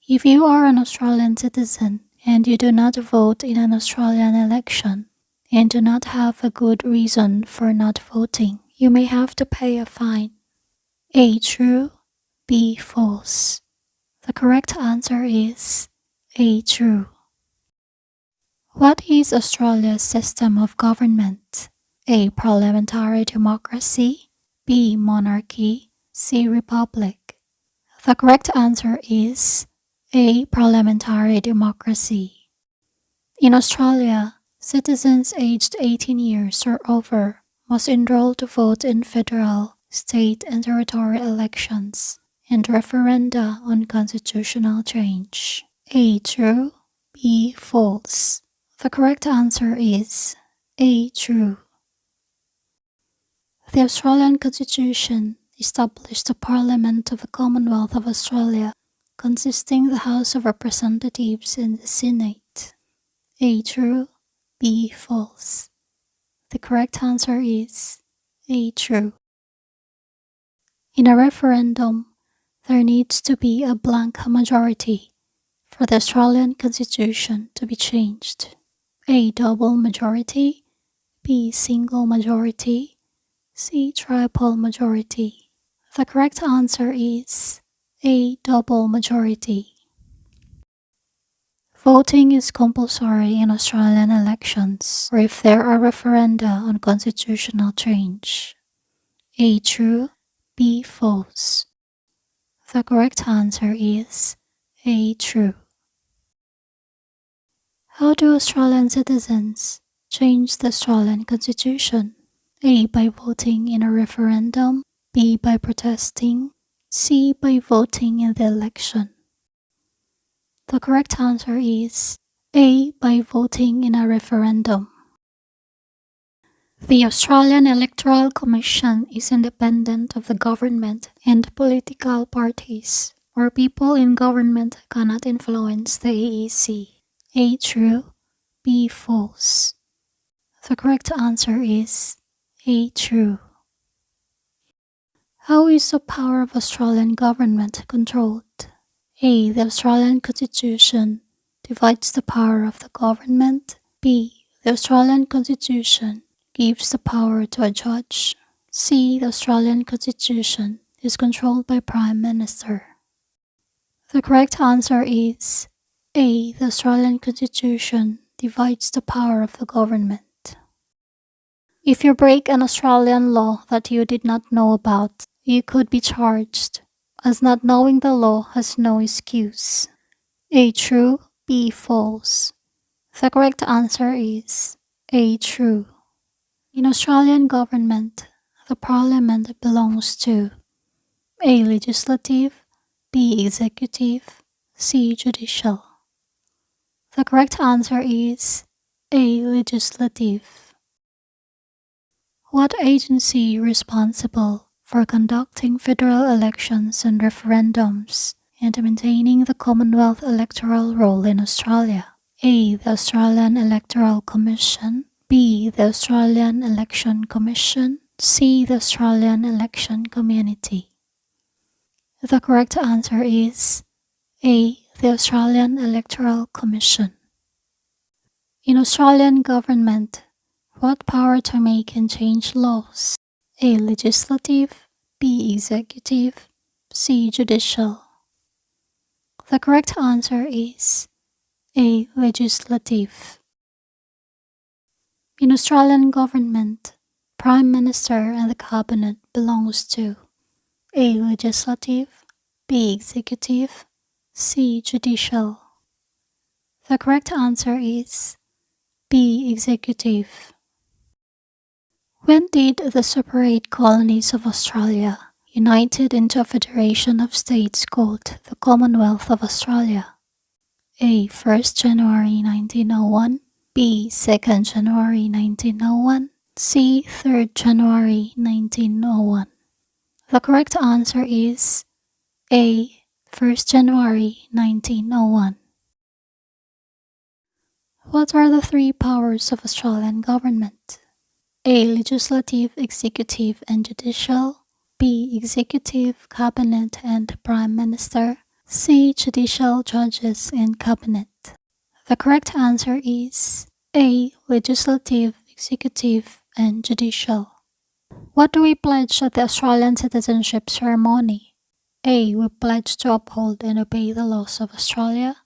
If you are an Australian citizen and you do not vote in an Australian election and do not have a good reason for not voting, you may have to pay a fine. A. True. B. False. The correct answer is A. True. What is Australia's system of government? A. Parliamentary democracy. B. Monarchy. C. Republic. The correct answer is A. Parliamentary democracy. In Australia, citizens aged 18 years or over must enroll to vote in federal, state, and territory elections and referenda on constitutional change. A. True. B. False. The correct answer is A. True. The Australian Constitution established the Parliament of the Commonwealth of Australia, consisting the House of Representatives and the Senate. A. True. B. False. The correct answer is A. True. In a referendum, there needs to be a blank majority for the Australian Constitution to be changed. A. Double majority. B. Single majority. C. Triple majority. The correct answer is A. Double majority. Voting is compulsory in Australian elections or if there are referenda on constitutional change. A. True. B. False. The correct answer is A. True. How do Australian citizens change the Australian Constitution? A. By voting in a referendum. B. By protesting. C. By voting in the election. The correct answer is A. By voting in a referendum. The Australian Electoral Commission is independent of the government and political parties, or people in government cannot influence the AEC. A. True. B. False. The correct answer is A. True. How is the power of Australian government controlled? A. The Australian Constitution divides the power of the government. B. The Australian Constitution gives the power to a judge. C. The Australian Constitution is controlled by Prime Minister. The correct answer is A. The Australian Constitution divides the power of the government. If you break an Australian law that you did not know about, you could be charged, as not knowing the law has no excuse. A. True. B. False. The correct answer is A. True. In Australian government, the Parliament belongs to A. Legislative. B. Executive. C. Judicial. The correct answer is A. Legislative. What agency responsible for conducting federal elections and referendums and maintaining the Commonwealth electoral roll in Australia? A. The Australian Electoral Commission. B. The Australian Election Commission. C. The Australian Election Community. The correct answer is A. The Australian Electoral Commission. In Australian government, what power to make and change laws? A. Legislative. B. Executive. C. Judicial. The correct answer is A. Legislative. In Australian government, Prime Minister and the Cabinet belongs to A. Legislative. B. Executive. C. Judicial. The correct answer is B. Executive. When did the separate colonies of Australia united into a federation of states called the Commonwealth of Australia? A. 1st January 1901. B. 2nd January 1901. C. 3rd January 1901. The correct answer is A. 1st January 1901. What are the three powers of Australian government? A. Legislative, Executive, and Judicial. B. Executive, Cabinet, and Prime Minister. C. Judicial judges and cabinet. The correct answer is A. Legislative, executive, and judicial. What do we pledge at the Australian citizenship ceremony? A. We pledge to uphold and obey the laws of Australia.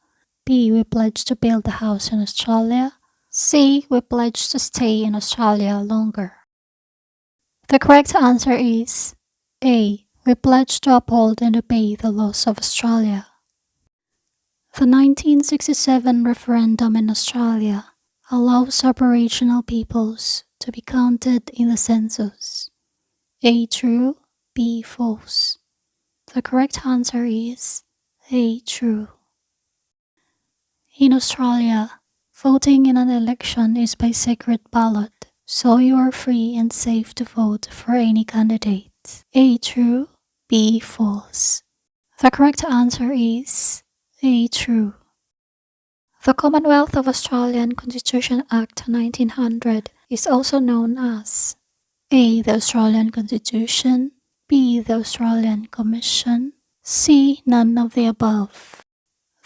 B. We pledge to build a house in Australia. C. We pledge to stay in Australia longer. The correct answer is A. We pledge to uphold and obey the laws of Australia. The 1967 referendum in Australia allows Aboriginal peoples to be counted in the census. A. True, B. False. The correct answer is A. True. In Australia, voting in an election is by secret ballot, so you are free and safe to vote for any candidate. A. True, B. False. The correct answer is A. True. The Commonwealth of Australian Constitution Act 1900 is also known as A. The Australian Constitution, B. The Australian Commission, C. None of the above.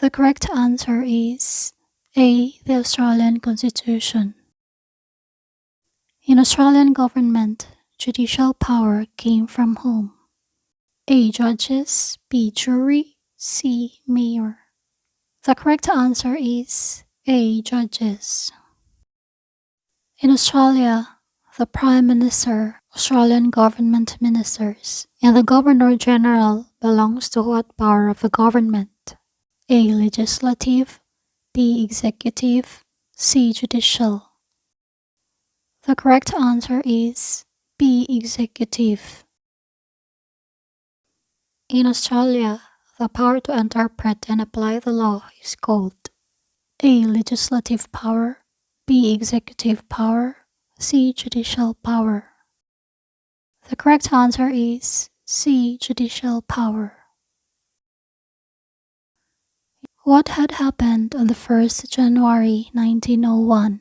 The correct answer is A. The Australian Constitution. In Australian government, judicial power came from whom? A. Judges, B. Jury, C. Mayor. The correct answer is A. Judges. In Australia, the Prime Minister, Australian government ministers, and the Governor-General belongs to what power of the government? A. Legislative, B. Executive, C. Judicial. The correct answer is B. Executive. In Australia, the power to interpret and apply the law is called A. Legislative power, B. Executive power, C. Judicial power. The correct answer is C. Judicial power. What had happened on the 1st January 1901?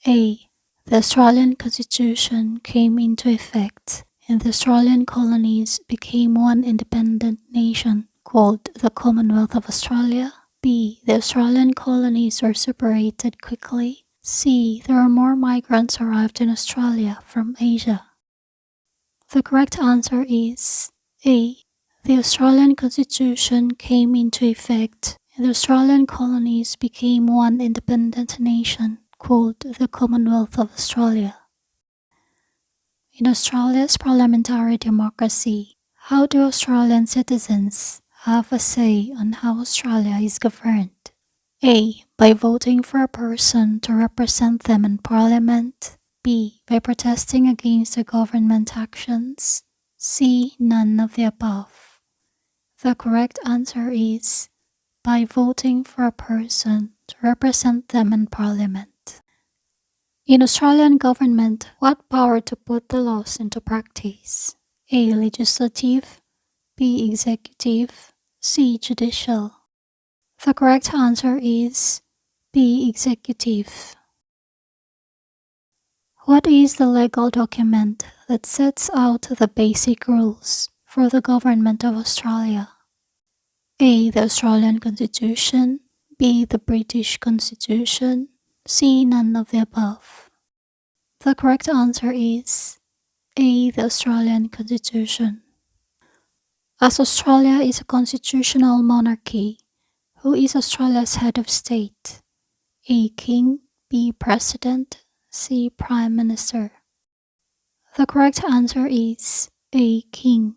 A. The Australian Constitution came into effect and the Australian colonies became one independent nation called the Commonwealth of Australia. B. The Australian colonies were separated quickly. C. There were more migrants arrived in Australia from Asia. The correct answer is A. The Australian Constitution came into effect and the Australian colonies became one independent nation called the Commonwealth of Australia. In Australia's parliamentary democracy, how do Australian citizens have a say on how Australia is governed? A. By voting for a person to represent them in Parliament. B. By protesting against the government actions. C. None of the above. The correct answer is by voting for a person to represent them in Parliament. In Australian government, what power to put the laws into practice? A. Legislative, B. Executive, C. Judicial. The correct answer is B. Executive. What is the legal document that sets out the basic rules for the government of Australia? A. The Australian Constitution, B. The British Constitution, C. None of the above. The correct answer is A. The Australian Constitution. As Australia is a constitutional monarchy, who is Australia's head of state? A. King, B. President, C. Prime Minister. The correct answer is A. King.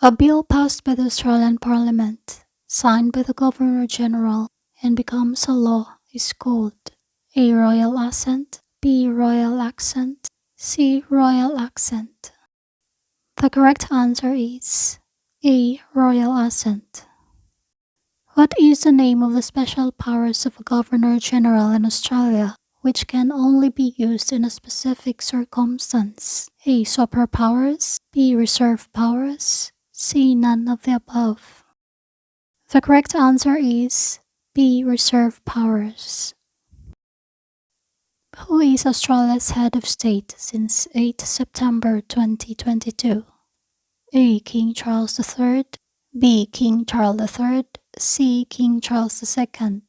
A bill passed by the Australian Parliament, signed by the Governor-General, and becomes a law is called A. Royal Assent, B. Royal Accent, C. Royal Accent. The correct answer is A. Royal Assent. What is the name of the special powers of a Governor-General in Australia, which can only be used in a specific circumstance? A. Superpowers, B. Reserve powers, C. None of the above. The correct answer is B. Reserve powers. Who is Australia's head of state since 8 September 2022? A. King Charles III, B. King Charles III, C. King Charles II.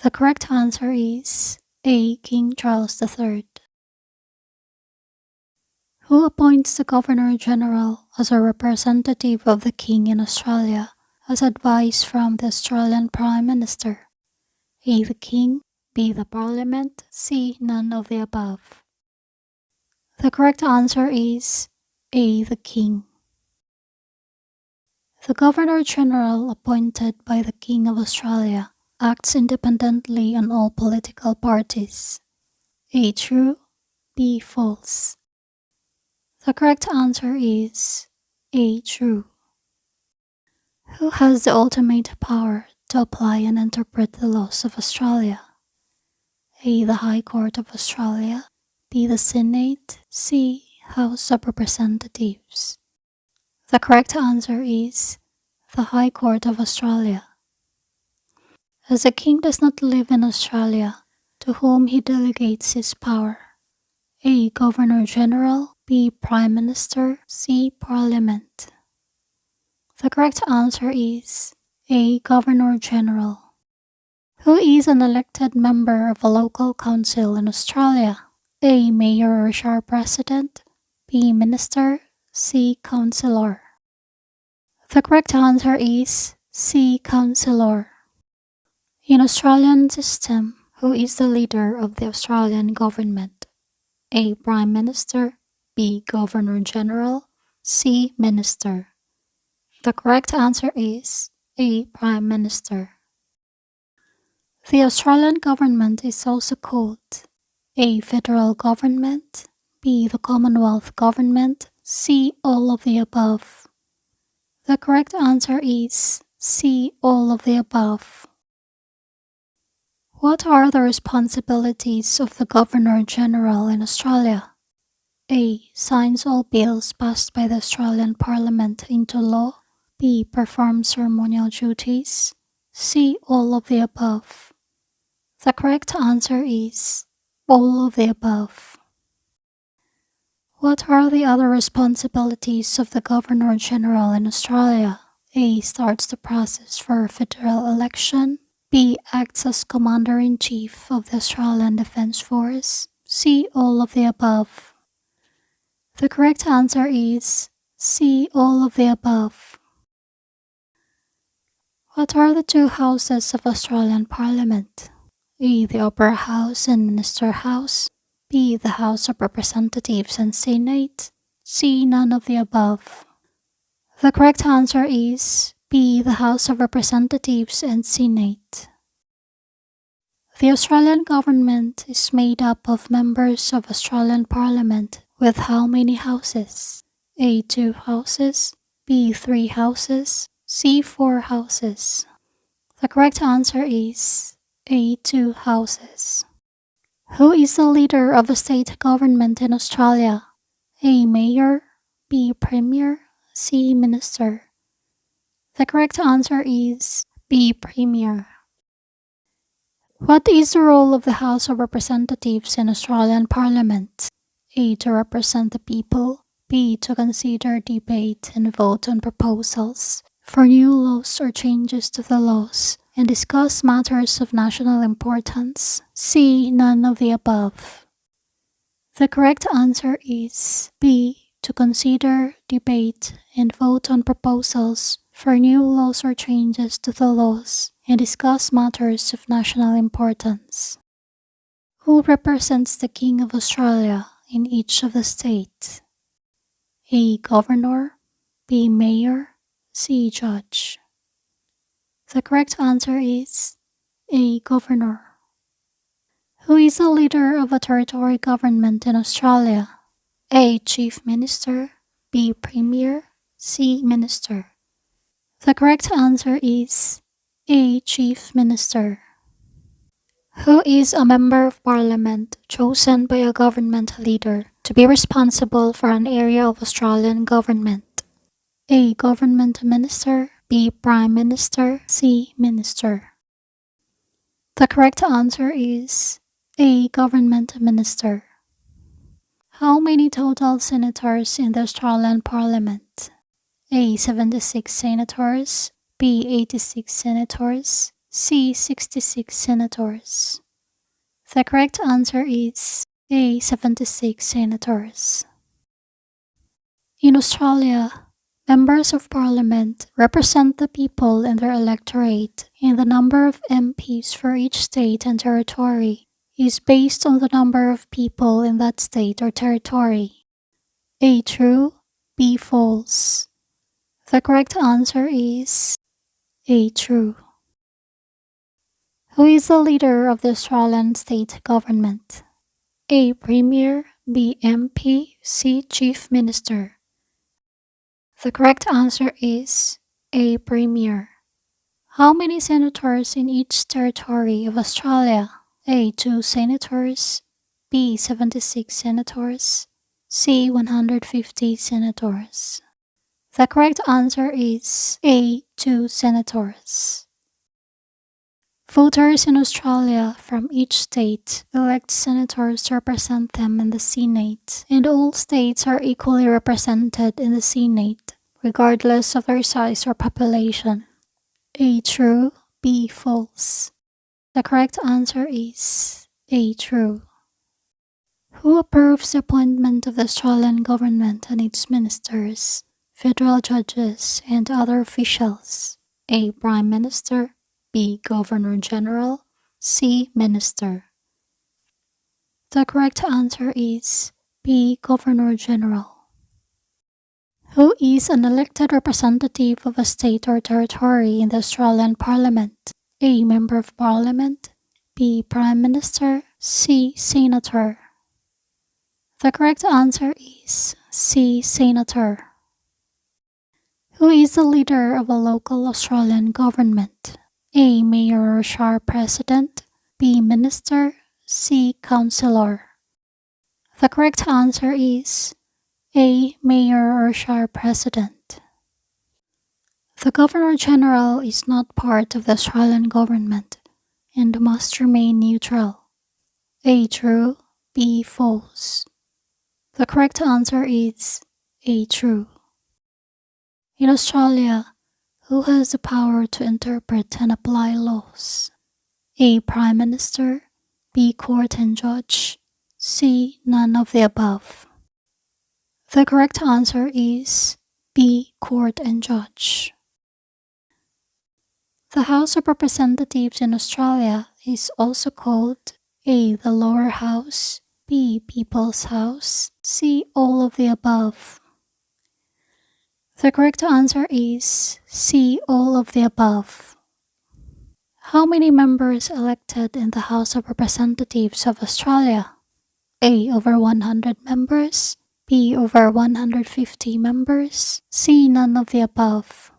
The correct answer is A. King Charles III. Who appoints the Governor-General as a representative of the King in Australia as advice from the Australian Prime Minister? A. The King, B. The Parliament, C. None of the above. The correct answer is A. The King. The Governor-General appointed by the King of Australia acts independently on all political parties. A. True, B. False. The correct answer is A. True. Who has the ultimate power to apply and interpret the laws of Australia? A. The High Court of Australia, B. The Senate, C. House of Representatives. The correct answer is the High Court of Australia. As the King does not live in Australia, to whom he delegates his power? A. Governor-General, B. Prime Minister, C. Parliament. The correct answer is A. Governor-General. Who is an elected member of a local council in Australia? A. Mayor or Shire President, B. Minister, C. Councillor. The correct answer is C. Councillor. In Australian system, who is the leader of the Australian government? A. Prime Minister, B. Governor-General, C. Minister. The correct answer is A. Prime Minister. The Australian government is also called A. Federal Government, B. The Commonwealth Government, C. All of the above. The correct answer is C. All of the above. What are the responsibilities of the Governor-General in Australia? A. Signs all bills passed by the Australian Parliament into law, B. Performs ceremonial duties, C. All of the above. The correct answer is all of the above. What are the other responsibilities of the Governor-General in Australia? A. Starts the process for a federal election, B. Acts as Commander-in-Chief of the Australian Defence Force, C. All of the above. The correct answer is C. All of the above. What are the two houses of Australian Parliament? A. The Upper House and Minister House, B. The House of Representatives and Senate, C. None of the above. The correct answer is B. The House of Representatives and Senate. The Australian government is made up of members of Australian Parliament with how many houses? A. 2 houses, B. 3 houses, C. 4 houses. The correct answer is A. 2 houses. Who is the leader of a state government in Australia? A. Mayor, B. Premier, C. Minister. The correct answer is B. Premier. What is the role of the House of Representatives in Australian Parliament? A. To represent the people, B. To consider, debate, and vote on proposals for new laws or changes to the laws and discuss matters of national importance, C. None of the above. The correct answer is B. To consider, debate, and vote on proposals for new laws or changes to the laws and discuss matters of national importance. Who represents the King of Australia in each of the states? A. Governor, B. Mayor, C. Judge. The correct answer is A. Governor. Who is the leader of a territory government in Australia? A. Chief Minister, B. Premier, C. Minister. The correct answer is A. Chief Minister. Who is a Member of Parliament chosen by a government leader to be responsible for an area of Australian government? A. Government Minister, B. Prime Minister, C. Minister. The correct answer is A. Government Minister. How many total senators in the Australian Parliament? A. 76 senators, B. 86 senators, C. 66 senators. The correct answer is A. 76 senators. In Australia, members of parliament represent the people and their electorate, and the number of MPs for each state and territory is based on the number of people in that state or territory. A. True, B. False. The correct answer is A. True. Who is the leader of the Australian state government? A. Premier, B. MP, C. Chief Minister. The correct answer is A. Premier. How many senators in each territory of Australia? A. 2 senators, B. 76 senators, C. 150 senators. The correct answer is A. 2 senators. Voters in Australia from each state elect senators to represent them in the Senate, and all states are equally represented in the Senate, regardless of their size or population. A. True, B. False. The correct answer is A. True. Who approves the appointment of the Australian government and its ministers, federal judges, and other officials? A. Prime Minister, B. Governor General, C. Minister. The correct answer is B. Governor General. Who is an elected representative of a state or territory in the Australian Parliament? A. Member of Parliament, B. Prime Minister, C. Senator. The correct answer is C. Senator. Who is the leader of a local Australian government? A. Mayor or Shire President, B. Minister, C. Councillor. The correct answer is A. Mayor or Shire President. The Governor-General is not part of the Australian government and must remain neutral. A. True, B. False. The correct answer is A. True. In Australia, who has the power to interpret and apply laws? A. Prime Minister, B. Court and Judge, C. None of the above. The correct answer is B. Court and Judge. The House of Representatives in Australia is also called A. The Lower House, B. People's House, C. All of the above. The correct answer is C. All of the above. How many members elected in the House of Representatives of Australia? A. Over 100 members, B. Over 150 members, C. None of the above.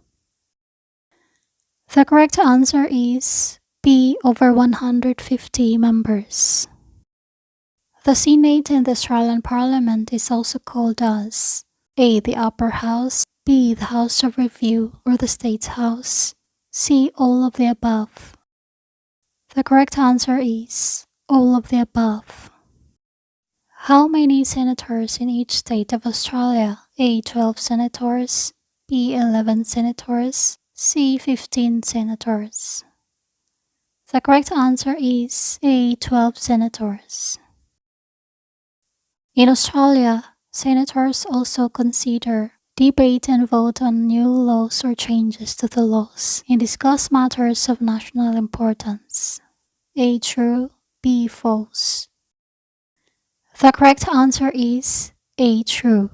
The correct answer is B. Over 150 members. The Senate in the Australian Parliament is also called as A. The Upper House, B. The House of Review or the State House, C. All of the above. The correct answer is all of the above. How many senators in each state of Australia? A. 12 senators, B. 11 senators, C. 15 senators. The correct answer is A. 12 senators. In Australia, senators also consider, debate and vote on new laws or changes to the laws and discuss matters of national importance. A. True, B. False. The correct answer is A. True.